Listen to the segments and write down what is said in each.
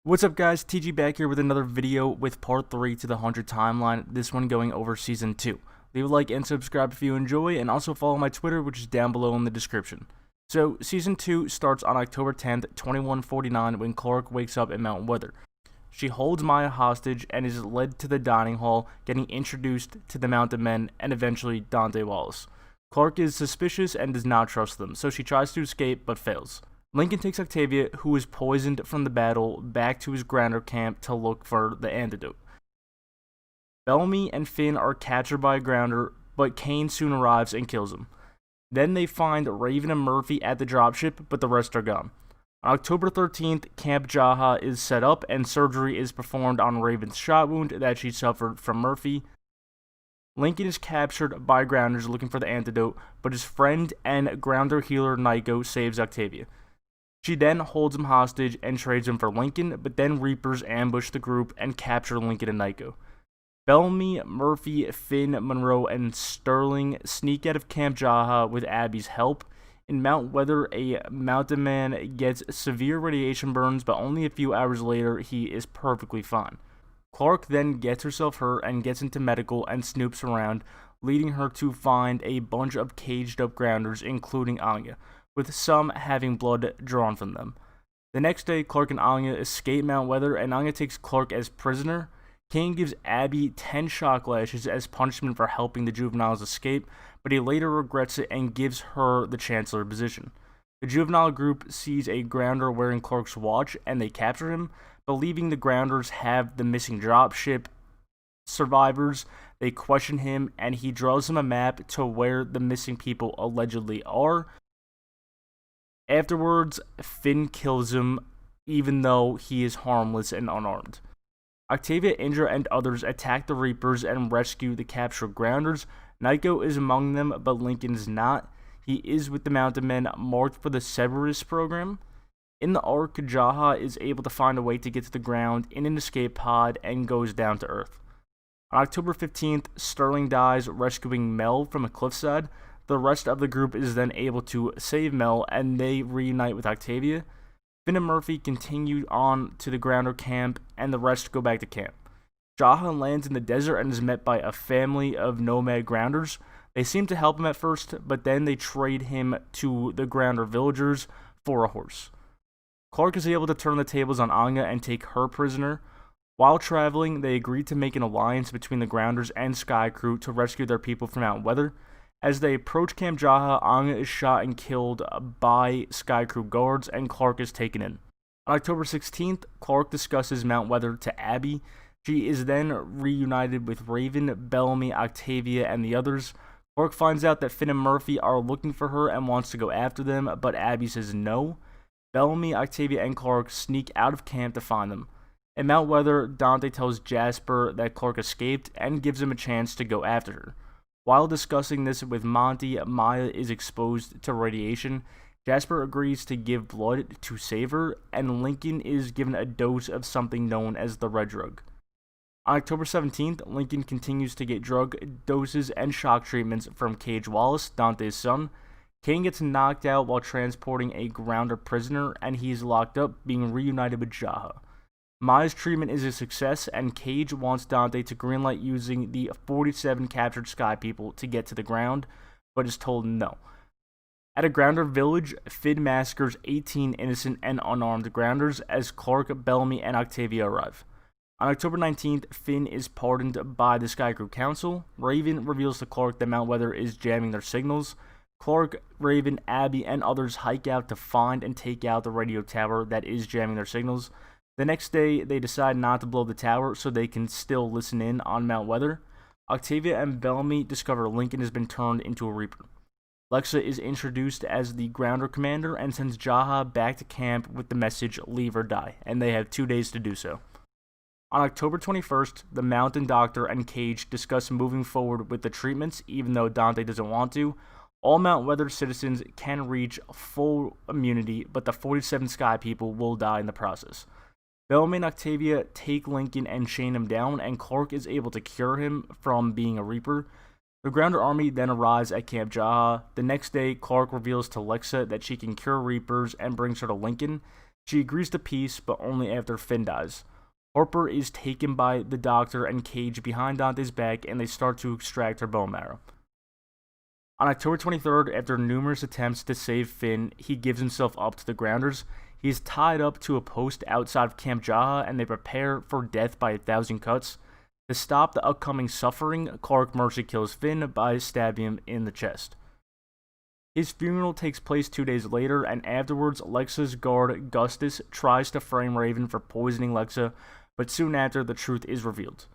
What's up guys, TG back here with another video with part 3 to the 100 timeline, this one going over season 2. Leave a like and subscribe if you enjoy, and also follow my Twitter, which is down below in the description. So, season 2 starts on October 10th, 2149 when Clark wakes up in Mount Weather. She holds Maya hostage and is led to the dining hall, getting introduced to the Mountain Men and eventually Dante Wallace. Clark is suspicious and does not trust them, so she tries to escape but fails. Lincoln takes Octavia, who is poisoned from the battle, back to his grounder camp to look for the antidote. Bellamy and Finn are captured by a grounder, but Kane soon arrives and kills him. Then they find Raven and Murphy at the dropship, but the rest are gone. On October 13th, Camp Jaha is set up and surgery is performed on Raven's shot wound that she suffered from Murphy. Lincoln is captured by grounders looking for the antidote, but his friend and grounder healer Nico saves Octavia. She then holds him hostage and trades him for Lincoln, but then Reapers ambush the group and capture Lincoln and Nico. Bellamy, Murphy, Finn, Monroe, and Sterling sneak out of Camp Jaha with Abby's help. In Mount Weather, a mountain man gets severe radiation burns, but only a few hours later he is perfectly fine. Clark then gets herself hurt and gets into medical and snoops around, leading her to find a bunch of caged up grounders, including Anya, with some having blood drawn from them. The next day, Clark and Anya escape Mount Weather, and Anya takes Clark as prisoner. Kane gives Abby 10 shock lashes as punishment for helping the juveniles escape, but he later regrets it and gives her the chancellor position. The juvenile group sees a grounder wearing Clark's watch, and they capture him. Believing the grounders have the missing dropship survivors, they question him, and he draws them a map to where the missing people allegedly are. Afterwards, Finn kills him, even though he is harmless and unarmed. Octavia, Indra, and others attack the Reapers and rescue the captured grounders. Nico is among them, but Lincoln is not. He is with the Mountain Men marked for the Cerberus program. In the arc, Jaha is able to find a way to get to the ground in an escape pod and goes down to Earth. On October 15th, Sterling dies rescuing Mel from a cliffside. The rest of the group is then able to save Mel, and they reunite with Octavia. Finn and Murphy continue on to the grounder camp, and the rest go back to camp. Jaha lands in the desert and is met by a family of nomad grounders. They seem to help him at first, but then they trade him to the grounder villagers for a horse. Clark is able to turn the tables on Anya and take her prisoner. While traveling, they agree to make an alliance between the grounders and Sky Crew to rescue their people from Mount Weather. As they approach Camp Jaha, Anya is shot and killed by Sky Crew guards, and Clark is taken in. On October 16th, Clark discusses Mount Weather to Abby. She is then reunited with Raven, Bellamy, Octavia, and the others. Clark finds out that Finn and Murphy are looking for her and wants to go after them, but Abby says no. Bellamy, Octavia, and Clark sneak out of camp to find them. In Mount Weather, Dante tells Jasper that Clark escaped and gives him a chance to go after her. While discussing this with Monty, Maya is exposed to radiation. Jasper agrees to give blood to save her, and Lincoln is given a dose of something known as the red drug. On October 17th, Lincoln continues to get drug doses and shock treatments from Cage Wallace, Dante's son. Kane gets knocked out while transporting a grounder prisoner, and he is locked up, being reunited with Jaha. Maya's treatment is a success, and Cage wants Dante to greenlight using the 47 captured Sky people to get to the ground, but is told no. At a grounder village, Finn massacres 18 innocent and unarmed grounders as Clark, Bellamy, and Octavia arrive. On October 19th, Finn is pardoned by the Sky Crew Council. Raven reveals to Clark that Mount Weather is jamming their signals. Clark, Raven, Abby, and others hike out to find and take out the radio tower that is jamming their signals. The next day, they decide not to blow the tower so they can still listen in on Mount Weather. Octavia and Bellamy discover Lincoln has been turned into a Reaper. Lexa is introduced as the grounder commander and sends Jaha back to camp with the message, "Leave or die," and they have 2 days to do so. On October 21st, the Mountain Doctor and Cage discuss moving forward with the treatments, even though Dante doesn't want to. All Mount Weather citizens can reach full immunity, but the 47 Sky people will die in the process. Bellamy and Octavia take Lincoln and chain him down, and Clark is able to cure him from being a Reaper. The Grounder army then arrives at Camp Jaha. The next day, Clark reveals to Lexa that she can cure Reapers and brings her to Lincoln. She agrees to peace, but only after Finn dies. Harper is taken by the doctor and Cage behind Dante's back, and they start to extract her bone marrow. On October 23rd, after numerous attempts to save Finn, he gives himself up to the Grounders. He is tied up to a post outside of Camp Jaha, and they prepare for death by 1,000 cuts. To stop the upcoming suffering, Clark mercy kills Finn by stabbing him in the chest. His funeral takes place 2 days later, and afterwards, Lexa's guard, Gustus, tries to frame Raven for poisoning Lexa, but soon after, the truth is revealed.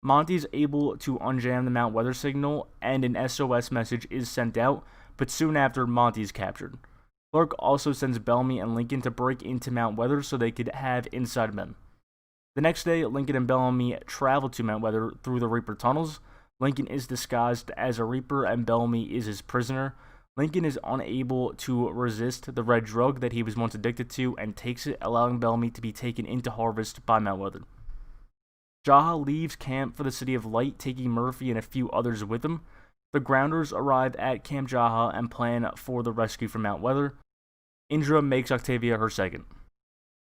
Monty is able to unjam the Mount Weather signal, and an SOS message is sent out, but soon after, Monty is captured. Clark also sends Bellamy and Lincoln to break into Mount Weather so they could have inside men. The next day, Lincoln and Bellamy travel to Mount Weather through the Reaper tunnels. Lincoln is disguised as a Reaper, and Bellamy is his prisoner. Lincoln is unable to resist the red drug that he was once addicted to and takes it, allowing Bellamy to be taken into Harvest by Mount Weather. Jaha leaves camp for the City of Light, taking Murphy and a few others with him. The Grounders arrive at Camp Jaha and plan for the rescue from Mount Weather. Indra makes Octavia her second.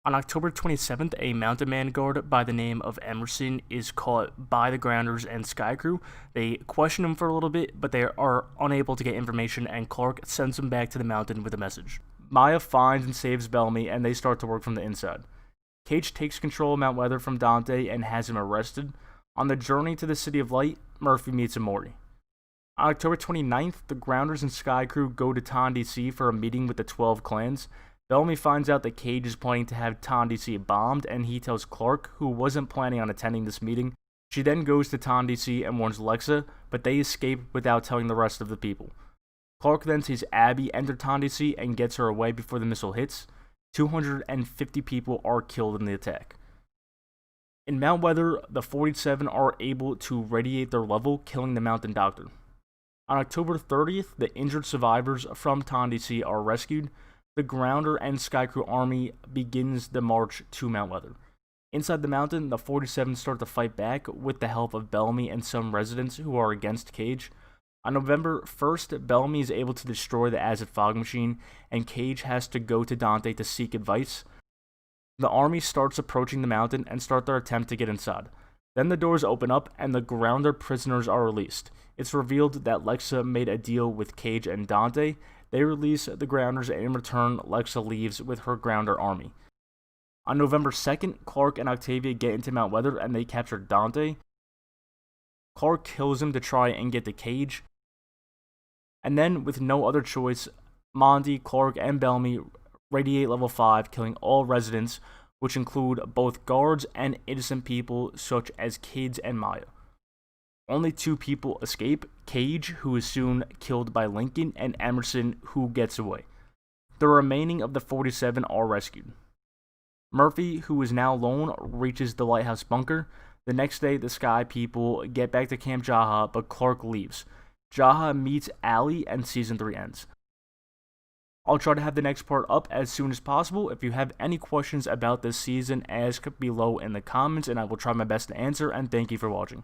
On October 27th, a mounted man guard by the name of Emerson is caught by the Grounders and Sky Crew. They question him for a little bit, but they are unable to get information, and Clark sends him back to the mountain with a message. Maya finds and saves Bellamy, and they start to work from the inside. Cage takes control of Mount Weather from Dante and has him arrested. On the journey to the City of Light, Murphy meets Amori. On October 29th, the Grounders and Sky Crew go to Ton-DC for a meeting with the 12 clans. Bellamy finds out that Cage is planning to have Ton-DC bombed, and he tells Clark, who wasn't planning on attending this meeting. She then goes to Ton-DC and warns Lexa, but they escape without telling the rest of the people. Clark then sees Abby enter Ton-DC and gets her away before the missile hits. 250 people are killed in the attack. In Mount Weather, the 47 are able to radiate their level, killing the Mountain Doctor. On October 30th, the injured survivors from Ton-DC are rescued. The Grounder and Sky Crew army begins the march to Mount Weather. Inside the mountain, the 47 start to fight back with the help of Bellamy and some residents who are against Cage. On November 1st, Bellamy is able to destroy the acid fog machine, and Cage has to go to Dante to seek advice. The army starts approaching the mountain and start their attempt to get inside. Then the doors open up and the Grounder prisoners are released. It's revealed that Lexa made a deal with Cage and Dante. They release the Grounders, and in return, Lexa leaves with her Grounder army. On November 2nd, Clark and Octavia get into Mount Weather and they capture Dante. Clark kills him to try and get to Cage. And then, with no other choice, Monty, Clark, and Bellamy radiate level 5, killing all residents, which include both guards and innocent people such as kids and Maya. Only 2 people escape, Cage, who is soon killed by Lincoln, and Emerson, who gets away. The remaining of the 47 are rescued. Murphy, who is now alone, reaches the lighthouse bunker. The next day, the Sky people get back to Camp Jaha, but Clark leaves. Jaha meets Allie, and Season 3 ends. I'll try to have the next part up as soon as possible. If you have any questions about this season, ask below in the comments, and I will try my best to answer, and thank you for watching.